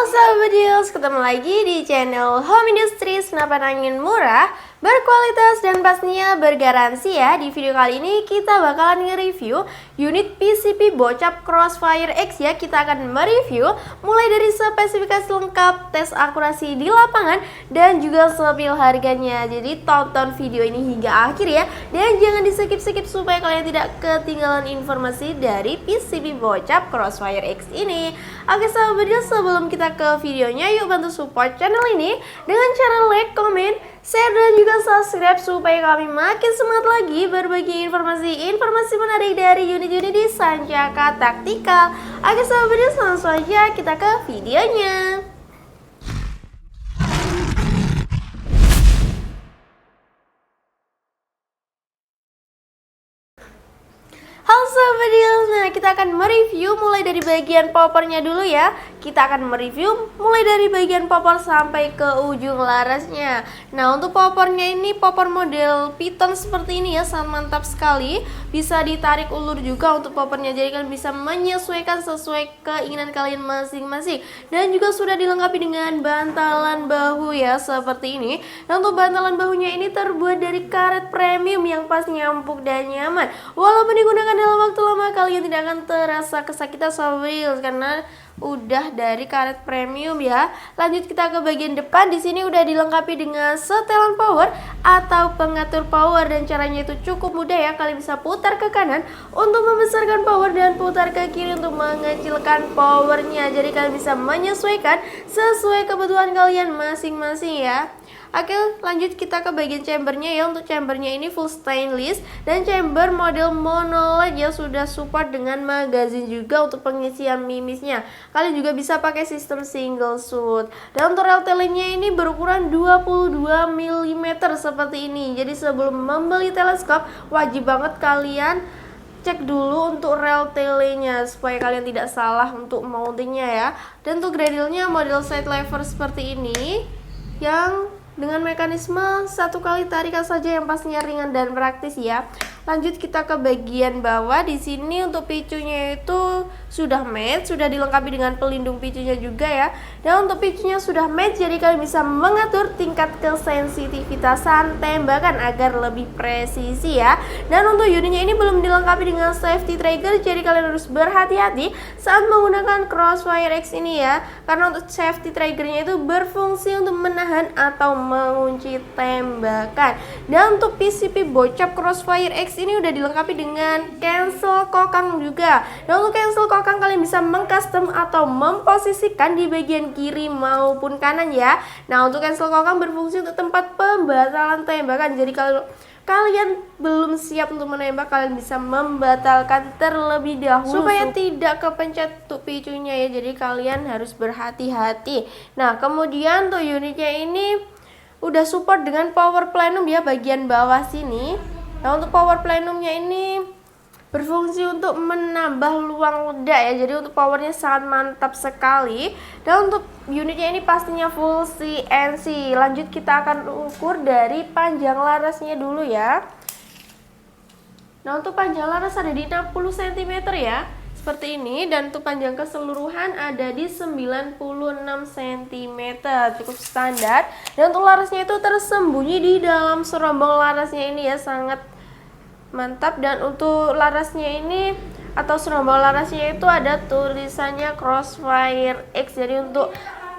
sahabat Deals, ketemu lagi di channel Home Industry, senapan angin murah, berkualitas dan pastinya bergaransi ya. Di video kali ini kita bakalan nge-review unit PCP Bocap Crossfire X ya. Kita akan mereview mulai dari spesifikasi lengkap, tes akurasi di lapangan, dan juga sepil harganya. Jadi tonton video ini hingga akhir ya, dan jangan di skip-skip supaya kalian tidak ketinggalan informasi dari PCP Bocap Crossfire X ini. Oke sahabat Deals, sebelum kita ke videonya, yuk bantu support channel ini dengan cara like, comment, share, dan juga subscribe supaya kami makin semangat lagi berbagi informasi menarik dari unit-unit di Sancaka Taktikal. Oke sahabat Deals, langsung aja kita ke videonya. Halo sahabat Deals, nah kita akan mereview mulai dari bagian poppernya dulu ya. Kita akan mereview mulai dari bagian popper sampai ke ujung larasnya. Nah untuk poppernya ini popper model piton seperti ini ya, sangat mantap sekali. Bisa ditarik ulur juga untuk poppernya, jadi kalian bisa menyesuaikan sesuai keinginan kalian masing-masing. Dan juga sudah dilengkapi dengan bantalan bahu ya, seperti ini. Nah untuk bantalan bahunya ini terbuat dari karet premium yang pastinya empuk dan nyaman. Walaupun digunakan dalam waktu lama, kalian tidak akan terasa kesakitan sahabat Deals karena udah dari karet premium ya. Lanjut kita ke bagian depan. Di sini udah dilengkapi dengan setelan power atau pengatur power, dan caranya itu cukup mudah ya. Kalian bisa putar ke kanan untuk membesarkan power dan putar ke kiri untuk mengecilkan powernya. Jadi kalian bisa menyesuaikan sesuai kebutuhan kalian masing-masing ya. Oke, lanjut kita ke bagian chambernya ya. Untuk chambernya ini full stainless dan chamber model monolight ya, sudah support dengan magazine juga untuk pengisian mimisnya. Kalian juga bisa pakai sistem single shoot. Dan untuk rel telenya ini berukuran 22 mm seperti ini. Jadi sebelum membeli teleskop, wajib banget kalian cek dulu untuk rel telenya supaya kalian tidak salah untuk mountingnya ya. Dan untuk gradilnya model side lever seperti ini yang dengan mekanisme satu kali tarikan saja yang pastinya ringan dan praktis ya. Lanjut kita ke bagian bawah. Di sini untuk picunya itu sudah matte, sudah dilengkapi dengan pelindung picunya juga ya. Dan untuk picunya sudah matte, jadi kalian bisa mengatur tingkat kesensitivitasan tembakan agar lebih presisi ya. Dan untuk unitnya ini belum dilengkapi dengan safety trigger, jadi kalian harus berhati-hati saat menggunakan Crossfire X ini ya. Karena untuk safety triggernya itu berfungsi untuk menahan atau mengunci tembakan. Dan untuk PCP Bocap Crossfire X ini udah dilengkapi dengan cancel kokang juga. Dan untuk cancel kokang kalian bisa mengcustom atau memposisikan di bagian kiri maupun kanan ya. Nah untuk cancel kokang berfungsi untuk tempat pembatalan tembakan. Jadi kalau kalian belum siap untuk menembak, kalian bisa membatalkan terlebih dahulu supaya tidak kepencet untuk picunya ya. Jadi kalian harus berhati-hati. Nah kemudian tuh unitnya ini udah support dengan power plenum ya, bagian bawah sini. Nah untuk power plenumnya ini berfungsi untuk menambah luang ledak ya, jadi untuk powernya sangat mantap sekali. Dan untuk unitnya ini pastinya full CNC. Lanjut kita akan ukur dari panjang larasnya dulu ya. Nah untuk panjang laras ada di 60 cm ya, seperti ini. Dan untuk panjang keseluruhan ada di 96 cm, cukup standar. Dan untuk larasnya itu tersembunyi di dalam serombong larasnya ini ya, sangat mantap. Dan untuk larasnya ini atau serombong larasnya itu ada tulisannya Crossfire X. Jadi untuk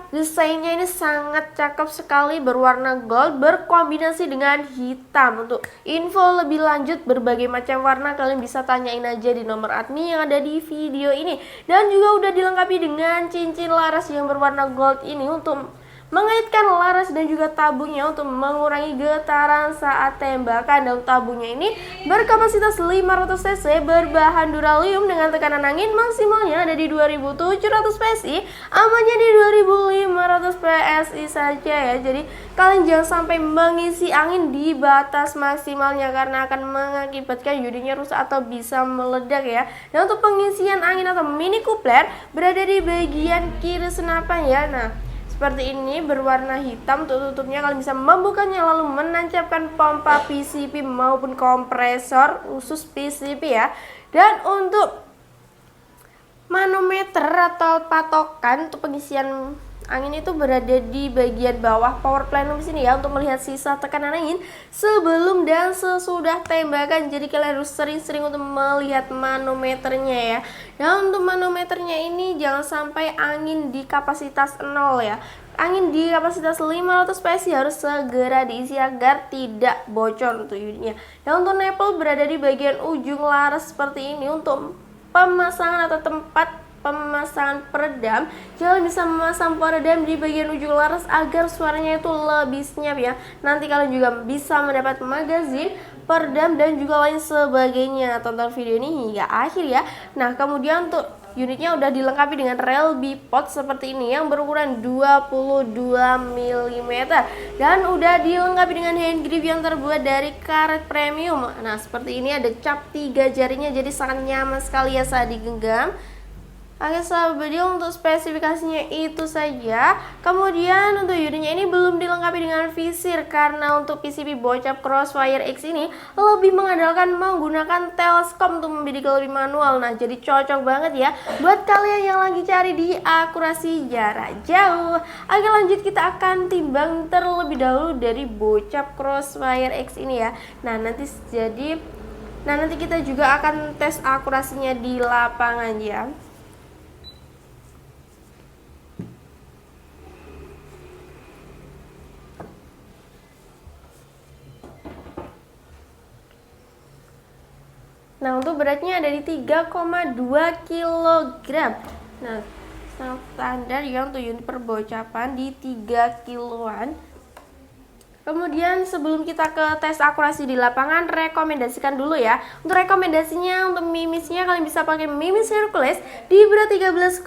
desainnya ini sangat cakep sekali, berwarna gold berkombinasi dengan hitam. Untuk info lebih lanjut berbagai macam warna kalian bisa tanyain aja di nomor admin yang ada di video ini. Dan juga udah dilengkapi dengan cincin laras yang berwarna gold ini untuk mengaitkan laras dan juga tabungnya untuk mengurangi getaran saat tembakan. Dan tabungnya ini berkapasitas 500 cc, berbahan duralium dengan tekanan angin maksimalnya ada di 2700 PSI, amannya di 2500 PSI saja ya. Jadi kalian jangan sampai mengisi angin di batas maksimalnya karena akan mengakibatkan unitnya rusak atau bisa meledak ya. Dan untuk pengisian angin atau mini coupler berada di bagian kiri senapan ya. Nah seperti ini berwarna hitam. Untuk tutupnya kalian bisa membukanya lalu menancapkan pompa PCP maupun kompresor khusus PCP ya. Dan untuk manometer atau patokan untuk pengisian angin itu berada di bagian bawah power plenum sini ya, untuk melihat sisa tekanan angin sebelum dan sesudah tembakan. Jadi kalian harus sering-sering untuk melihat manometernya ya. Nah, untuk manometernya ini jangan sampai angin di kapasitas 0 ya. Angin di kapasitas 500 PSI harus segera diisi agar tidak bocor untuk unitnya. Nah, untuk nipple berada di bagian ujung laras seperti ini. Untuk pemasangan atau tempat pemasangan peredam, kalian bisa memasang peredam di bagian ujung laras agar suaranya itu lebih senyap ya. Nanti kalian juga bisa mendapat magazin, peredam, dan juga lain sebagainya. Tonton video ini hingga akhir ya. Nah, kemudian untuk unitnya udah dilengkapi dengan rel bipod seperti ini yang berukuran 22 mm dan udah dilengkapi dengan hand grip yang terbuat dari karet premium. Nah, seperti ini ada cap 3 jarinya, jadi sangat nyaman sekali ya saat digenggam. Oke sahabat video, untuk spesifikasinya itu saja. Kemudian untuk unitnya ini belum dilengkapi dengan visir karena untuk PCB bocap Crossfire X ini lebih mengandalkan menggunakan teleskop untuk membidik lebih manual. Nah, jadi cocok banget ya buat kalian yang lagi cari di akurasi jarak jauh. Oke, lanjut kita akan timbang terlebih dahulu dari bocap Crossfire X ini ya. Nah, nanti kita juga akan tes akurasinya di lapangan ya. Nah, untuk beratnya ada di 3,2 kg. Nah, sangat standar ya untuk unit perbocapan di 3 kiloan. Kemudian sebelum kita ke tes akurasi di lapangan, rekomendasikan dulu ya. Untuk rekomendasinya, untuk mimisnya kalian bisa pakai mimis Hercules di berat 13,6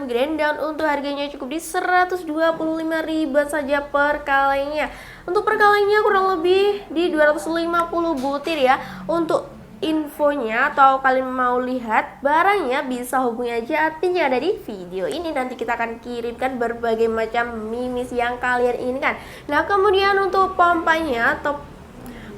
gram dan untuk harganya cukup di 125.000 saja per kalengnya. Untuk per kalengnya kurang lebih di 250 butir ya. Untuk infonya atau kalian mau lihat barangnya bisa hubungi aja admin yang ada di video ini. Nanti kita akan kirimkan berbagai macam mimis yang kalian inginkan. Nah, kemudian untuk pompanya atau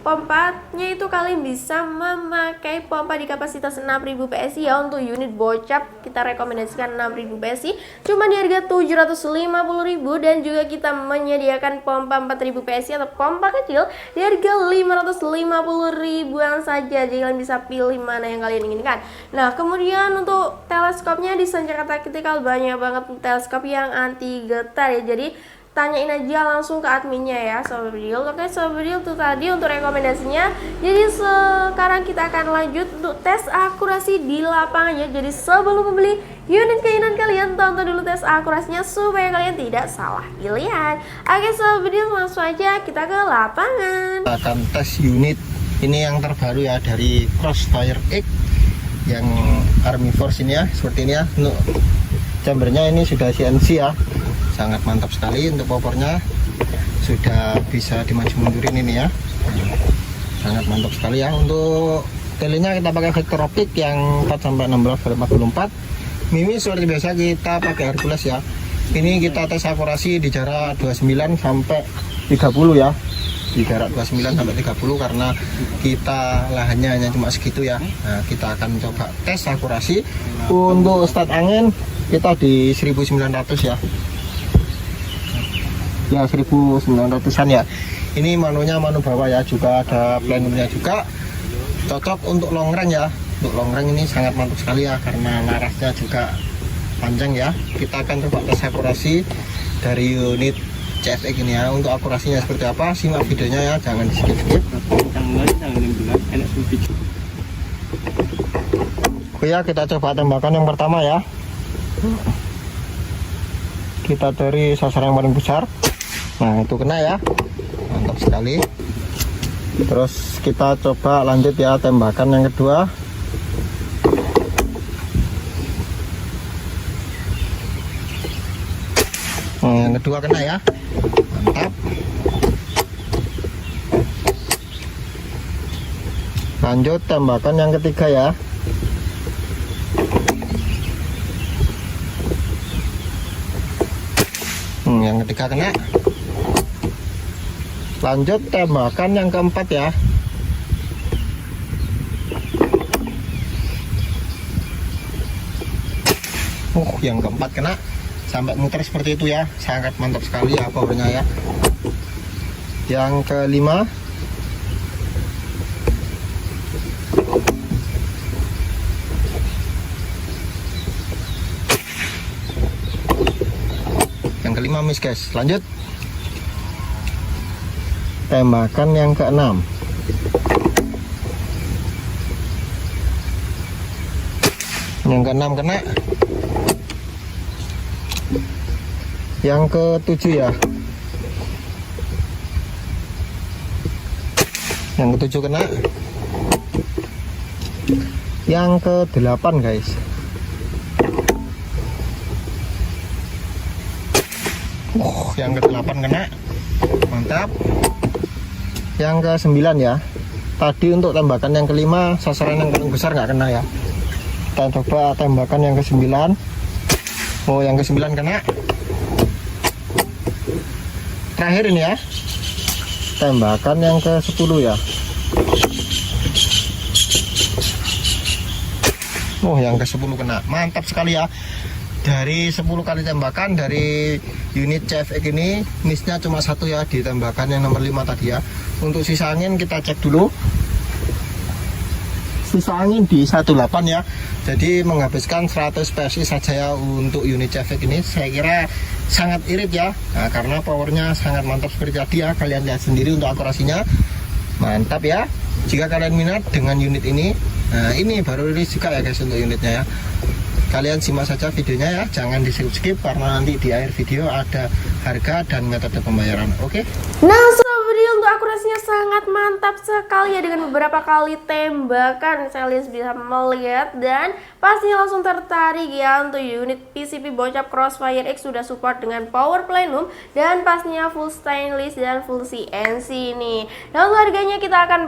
pompanya itu kalian bisa memakai pompa di kapasitas 6000 PSI ya. Untuk unit bocap kita rekomendasikan 6000 PSI cuma di harga 750.000 dan juga kita menyediakan pompa 4000 PSI atau pompa kecil di harga 550.000-an saja. Jadi kalian bisa pilih mana yang kalian inginkan. Nah, kemudian untuk teleskopnya di Sanjata Tactical banyak banget teleskop yang anti getar ya. Jadi tanyain aja langsung ke adminnya ya Sobat Video. Oke Sobat Video, itu tadi untuk rekomendasinya. Jadi sekarang kita akan lanjut untuk tes akurasi di lapangan ya. Jadi sebelum membeli unit keinginan kalian, tonton dulu tes akurasinya supaya kalian tidak salah pilihan. Oke Sobat Video, langsung aja kita ke lapangan. Akan tes unit ini yang terbaru ya dari Crossfire X yang Army Force ini ya, seperti ini ya. Untuk chambernya ini sudah CNC ya. Sangat mantap sekali. Untuk popornya sudah bisa dimaju mundurin ini ya, sangat mantap sekali ya. Untuk telenya kita pakai vektor optik yang 4-16x44. Mimis seperti biasa kita pakai Hercules ya. Ini kita tes akurasi di jarak 29 sampai 30 ya, di jarak 29 sampai 30 karena kita lahannya hanya cuma segitu ya. Nah, kita akan coba tes akurasi. Untuk start angin kita di 1900 ya. Ya 1900-an ya. Ini manunya manu bawah ya, juga ada plenumnya juga. Cocok untuk long range ya. Untuk long range ini sangat mantap sekali ya karena larasnya juga panjang ya. Kita akan coba tes akurasi dari unit CFX ini ya. Untuk akurasinya seperti apa, simak videonya ya, jangan di skip-skip. Oke ya, kita coba tembakan yang pertama ya. Kita dari sasaran yang paling besar. Nah, itu kena ya, mantap sekali. Terus kita coba lanjut ya, tembakan yang kedua. Nah, yang kedua kena ya, mantap. Lanjut tembakan yang ketiga ya. Yang ketiga kena. Lanjut tembakan yang keempat ya. Yang keempat kena. sampai muter seperti itu ya, sangat mantap sekali ya powernya ya. Yang kelima, miss guys. Lanjut tembakan yang keenam. Yang keenam kena. Yang ketujuh ya. Yang ketujuh kena. Yang kedelapan guys. Yang ke-8 kena, mantap. Yang ke-9 ya. Tadi untuk tembakan yang kelima sasaran yang paling besar nggak kena ya. Kita coba tembakan yang ke-9. Oh, yang ke-9 kena. Terakhir ini ya, tembakan yang ke-10 ya. Oh, yang ke-10 kena, mantap sekali ya. Dari 10 kali tembakan dari unit CFX ini missnya cuma 1 ya di tembakan yang nomor 5 tadi ya. Untuk sisa angin kita cek dulu. Sisa angin di 18 ya. Jadi menghabiskan 100 PSI saja ya untuk unit CFX ini. Saya kira sangat irit ya. Nah, karena powernya sangat mantap seperti tadi ya. Kalian lihat sendiri untuk akurasinya. Mantap ya. Jika kalian minat dengan unit ini, nah ini baru rilis juga ya guys untuk unitnya ya. Kalian simak saja videonya ya, jangan di skip karena nanti di akhir video ada harga dan metode pembayaran. Oke? Nah, sobat video, untuk akurasinya sangat mantap sekali ya, dengan beberapa kali tembakan kalian bisa melihat dan pastinya langsung tertarik ya untuk unit PCP Bocap Crossfire X. Sudah support dengan power plenum dan pastinya full stainless dan full CNC nih. Nah, untuk harganya kita akan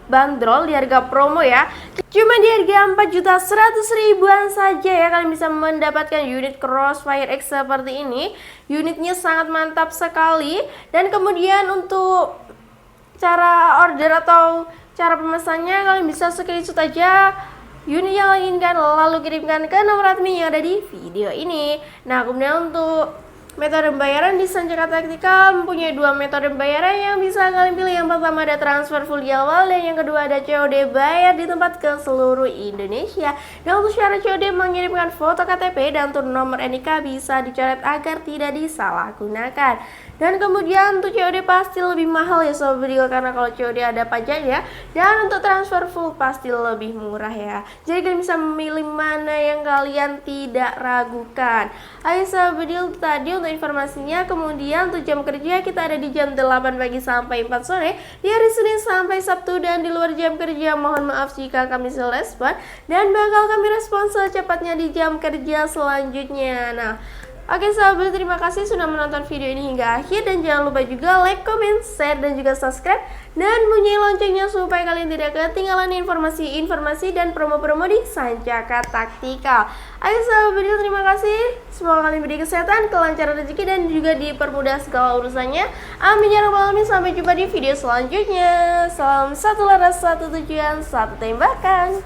bandrol di harga promo ya, cuma di harga 4.100.000-an saja ya. Kalian bisa mendapatkan unit Crossfire X seperti ini. Unitnya sangat mantap sekali. Dan kemudian untuk cara order atau cara pemesannya, kalian bisa screenshot aja unit yang kalian inginkan lalu kirimkan ke nomor admin yang ada di video ini. Nah, kemudian untuk metode pembayaran di Sancaka Taktikal mempunyai 2 metode pembayaran yang bisa kalian pilih. Yang pertama ada transfer full di awal, dan yang kedua ada COD bayar di tempat ke seluruh Indonesia. Dan untuk syarat COD mengirimkan foto KTP dan untuk nomor NIK bisa dicoret agar tidak disalahgunakan. Dan kemudian untuk COD pasti lebih mahal ya sobat video, karena kalau COD ada pajaknya. Dan untuk transfer full pasti lebih murah ya. Jadi kalian bisa memilih mana yang kalian tidak ragukan. Ayo sobat video, tadi untuk informasinya. Kemudian untuk jam kerja kita ada di jam 8 pagi sampai 4 sore di hari Senin sampai Sabtu, dan di luar jam kerja mohon maaf jika kami salah respon, dan bakal kami respon secepatnya di jam kerja selanjutnya. Nah, oke sahabat, terima kasih sudah menonton video ini hingga akhir, dan jangan lupa juga like, comment, share, dan juga subscribe, dan bunyi loncengnya supaya kalian tidak ketinggalan informasi-informasi dan promo-promo di Sancaka Taktikal. Ayo sahabat video, terima kasih. Semoga kalian diberi kesehatan, kelancaran rezeki, dan juga dipermudah segala urusannya. Amin ya rabbal alamin. Sampai jumpa di video selanjutnya. Salam satu laras, satu tujuan, satu tembakan.